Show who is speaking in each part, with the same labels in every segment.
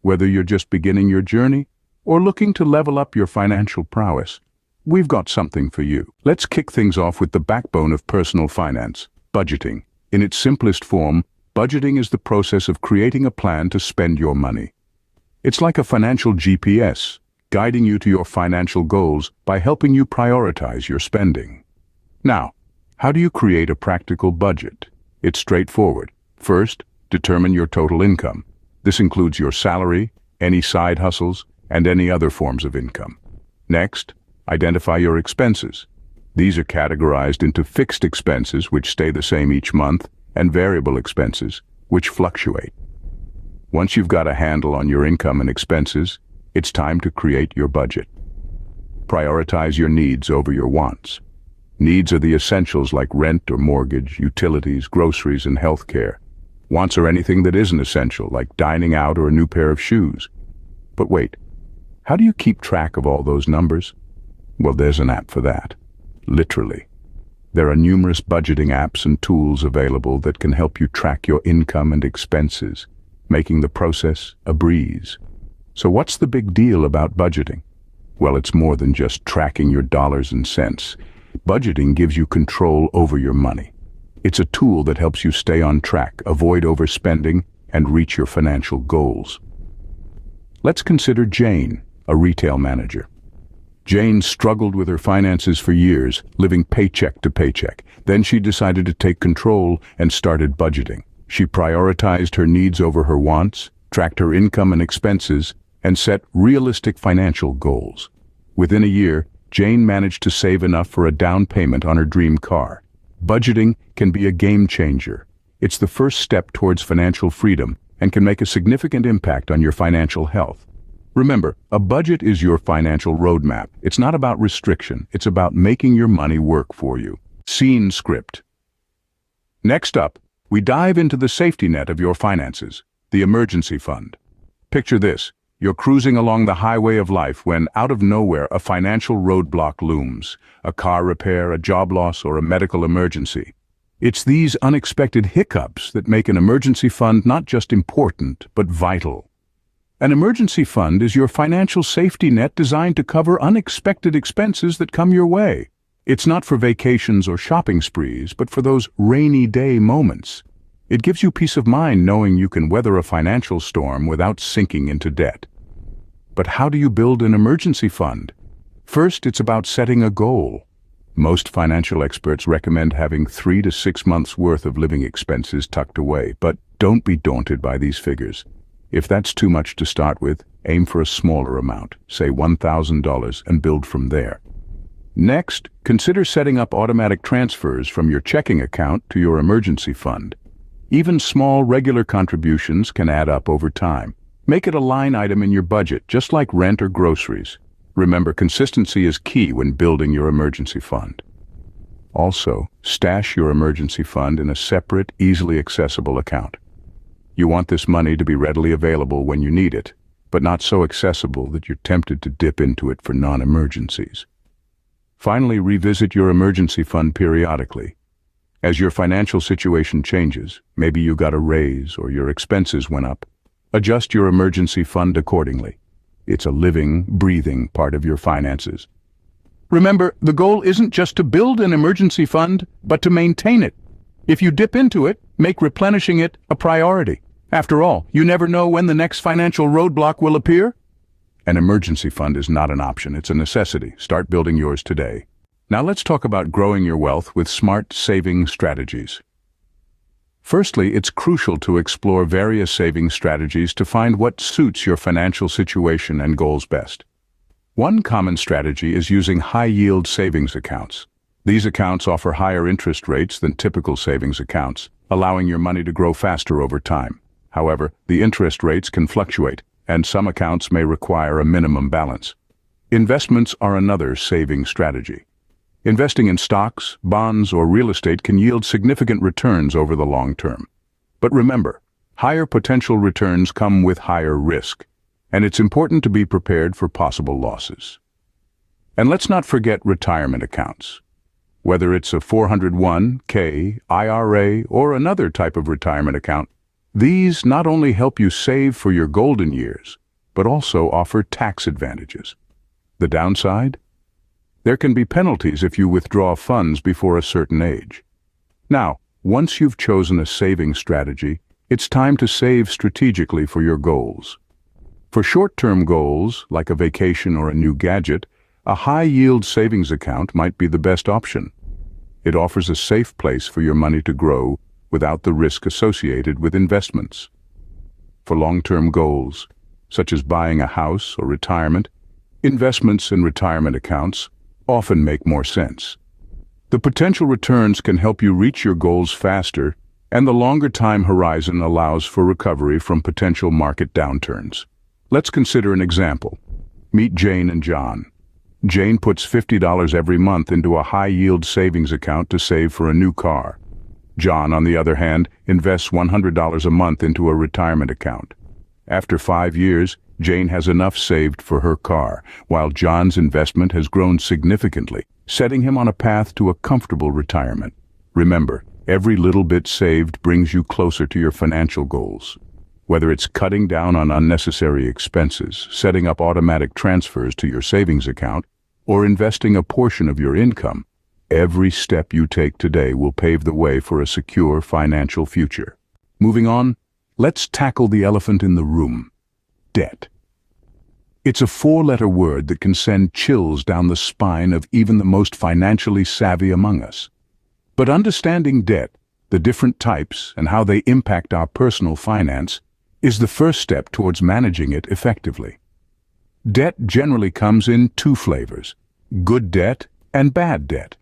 Speaker 1: Whether you're just beginning your journey or looking to level up your financial prowess, we've got something for you. Let's kick things off with the backbone of personal finance, budgeting. In its simplest form, budgeting is the process of creating a plan to spend your money. It's like a financial GPS, guiding you to your financial goals by helping you prioritize your spending. Now, how do you create a practical budget? It's straightforward. First, determine your total income. This includes your salary, any side hustles, and any other forms of income. Next, identify your expenses. These are categorized into fixed expenses, which stay the same each month, and variable expenses, which fluctuate. Once you've got a handle on your income and expenses, it's time to create your budget. Prioritize your needs over your wants. Needs are the essentials like rent or mortgage, utilities, groceries, and healthcare. Wants are anything that isn't essential, like dining out or a new pair of shoes. But wait, how do you keep track of all those numbers? Well, there's an app for that. Literally. There are numerous budgeting apps and tools available that can help you track your income and expenses, making the process a breeze. So what's the big deal about budgeting? Well, it's more than just tracking your dollars and cents. Budgeting gives you control over your money. It's a tool that helps you stay on track, avoid overspending, and reach your financial goals. Let's consider Jane, a retail manager. Jane struggled with her finances for years, living paycheck to paycheck. Then she decided to take control and started budgeting. She prioritized her needs over her wants, tracked her income and expenses, and set realistic financial goals. Within a year, Jane managed to save enough for a down payment on her dream car. Budgeting can be a game changer. It's the first step towards financial freedom and can make a significant impact on your financial health. Remember, a budget is your financial roadmap. It's not about restriction. It's about making your money work for you. Scene script. Next up, we dive into the safety net of your finances, the emergency fund. Picture this. You're cruising along the highway of life when, out of nowhere, a financial roadblock looms. A car repair, a job loss, or a medical emergency. It's these unexpected hiccups that make an emergency fund not just important, but vital. An emergency fund is your financial safety net designed to cover unexpected expenses that come your way. It's not for vacations or shopping sprees, but for those rainy day moments. It gives you peace of mind knowing you can weather a financial storm without sinking into debt. But how do you build an emergency fund? First, it's about setting a goal. Most financial experts recommend having 3 to 6 months' worth of living expenses tucked away, but don't be daunted by these figures. If that's too much to start with, aim for a smaller amount, say $1,000, and build from there. Next, consider setting up automatic transfers from your checking account to your emergency fund. Even small, regular contributions can add up over time. Make it a line item in your budget, just like rent or groceries. Remember, consistency is key when building your emergency fund. Also, stash your emergency fund in a separate, easily accessible account. You want this money to be readily available when you need it, but not so accessible that you're tempted to dip into it for non-emergencies. Finally, revisit your emergency fund periodically. As your financial situation changes, maybe you got a raise or your expenses went up, adjust your emergency fund accordingly. It's a living, breathing part of your finances. Remember, the goal isn't just to build an emergency fund, but to maintain it. If you dip into it, make replenishing it a priority. After all, you never know when the next financial roadblock will appear. An emergency fund is not an option, it's a necessity. Start building yours today. Now let's talk about growing your wealth with smart saving strategies. Firstly, it's crucial to explore various saving strategies to find what suits your financial situation and goals best. One common strategy is using high-yield savings accounts. These accounts offer higher interest rates than typical savings accounts, allowing your money to grow faster over time. However, the interest rates can fluctuate, and some accounts may require a minimum balance. Investments are another saving strategy. Investing in stocks, bonds, or real estate can yield significant returns over the long term. But remember, higher potential returns come with higher risk, and it's important to be prepared for possible losses. And let's not forget retirement accounts. Whether it's a 401(k), IRA, or another type of retirement account, These not only help you save for your golden years, but also offer tax advantages. The downside? There can be penalties if you withdraw funds before a certain age. Now, once you've chosen a saving strategy, it's time to save strategically for your goals. For short-term goals, like a vacation or a new gadget, a high-yield savings account might be the best option. It offers a safe place for your money to grow without the risk associated with investments. For long-term goals, such as buying a house or retirement, investments in retirement accounts often make more sense. The potential returns can help you reach your goals faster, and the longer time horizon allows for recovery from potential market downturns. Let's consider an example. Meet Jane and John. Jane puts $50 every month into a high-yield savings account to save for a new car. John, on the other hand, invests $100 a month into a retirement account. After 5 years, Jane has enough saved for her car, while John's investment has grown significantly, setting him on a path to a comfortable retirement. Remember, every little bit saved brings you closer to your financial goals. Whether it's cutting down on unnecessary expenses, setting up automatic transfers to your savings account, or investing a portion of your income, every step you take today will pave the way for a secure financial future. Moving on, let's tackle the elephant in the room: debt. It's a 4-letter word that can send chills down the spine of even the most financially savvy among us. But understanding debt, the different types, and how they impact our personal finance is the first step towards managing it effectively. Debt generally comes in 2 flavors: good debt and bad debt.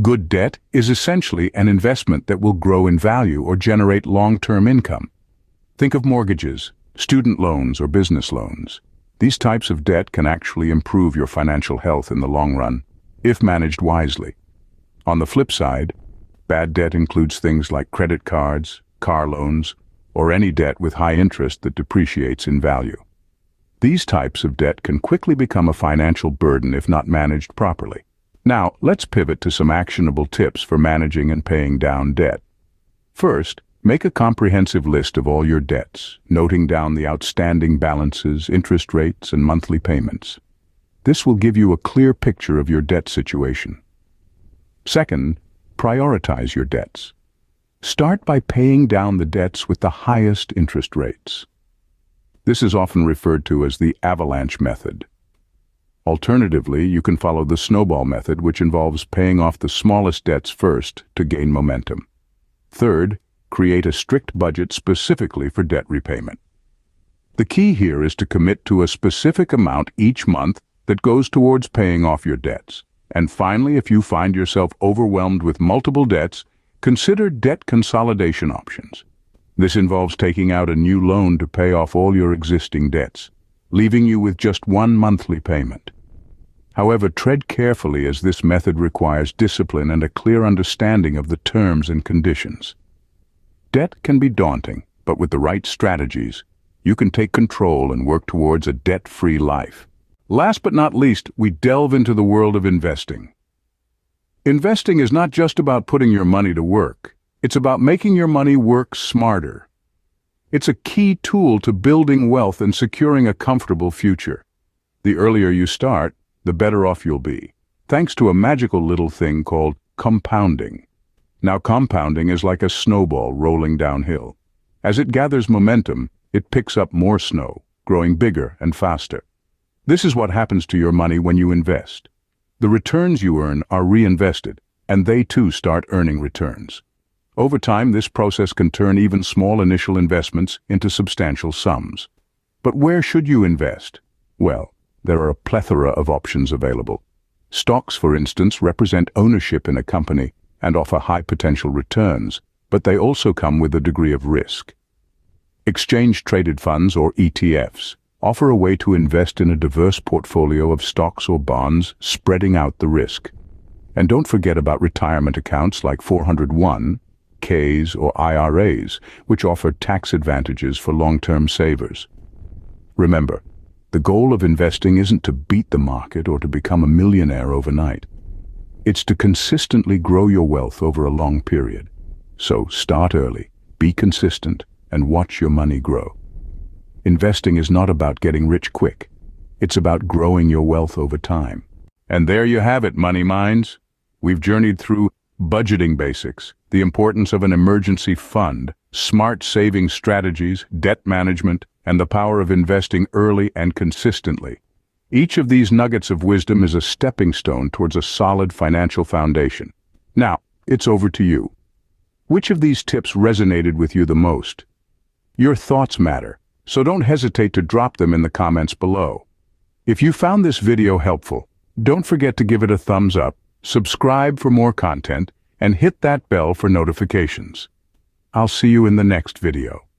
Speaker 1: Good debt is essentially an investment that will grow in value or generate long-term income. Think of mortgages, student loans, or business loans. These types of debt can actually improve your financial health in the long run, if managed wisely. On the flip side, bad debt includes things like credit cards, car loans, or any debt with high interest that depreciates in value. These types of debt can quickly become a financial burden if not managed properly. Now, let's pivot to some actionable tips for managing and paying down debt. First, make a comprehensive list of all your debts, noting down the outstanding balances, interest rates, and monthly payments. This will give you a clear picture of your debt situation. Second, prioritize your debts. Start by paying down the debts with the highest interest rates. This is often referred to as the avalanche method. Alternatively, you can follow the snowball method, which involves paying off the smallest debts first to gain momentum. Third, create a strict budget specifically for debt repayment. The key here is to commit to a specific amount each month that goes towards paying off your debts. And finally, if you find yourself overwhelmed with multiple debts, consider debt consolidation options. This involves taking out a new loan to pay off all your existing debts, leaving you with just one monthly payment. However, tread carefully, as this method requires discipline and a clear understanding of the terms and conditions. Debt can be daunting, but with the right strategies, you can take control and work towards a debt-free life. Last but not least, we delve into the world of investing. Investing is not just about putting your money to work. It's about making your money work smarter. It's a key tool to building wealth and securing a comfortable future. The earlier you start, the better off you'll be, thanks to a magical little thing called compounding. Now, compounding is like a snowball rolling downhill. As it gathers momentum, it picks up more snow, growing bigger and faster. This is what happens to your money when you invest. The returns you earn are reinvested, and they too start earning returns. Over time, this process can turn even small initial investments into substantial sums. But where should you invest? Well, there are a plethora of options available. Stocks, for instance, represent ownership in a company and offer high potential returns, but they also come with a degree of risk. Exchange-traded funds, or ETFs, offer a way to invest in a diverse portfolio of stocks or bonds, spreading out the risk. And don't forget about retirement accounts like 401(k)s or IRAs, which offer tax advantages for long-term savers. Remember, the goal of investing isn't to beat the market or to become a millionaire overnight. It's to consistently grow your wealth over a long period. So start early, be consistent, and watch your money grow. Investing is not about getting rich quick. It's about growing your wealth over time. And there you have it, Money Minds. We've journeyed through budgeting basics, the importance of an emergency fund, smart saving strategies, debt management, and the power of investing early and consistently. Each of these nuggets of wisdom is a stepping stone towards a solid financial foundation. Now, it's over to you. Which of these tips resonated with you the most? Your thoughts matter, so don't hesitate to drop them in the comments below. If you found this video helpful, don't forget to give it a thumbs up, subscribe for more content, and hit that bell for notifications. I'll see you in the next video.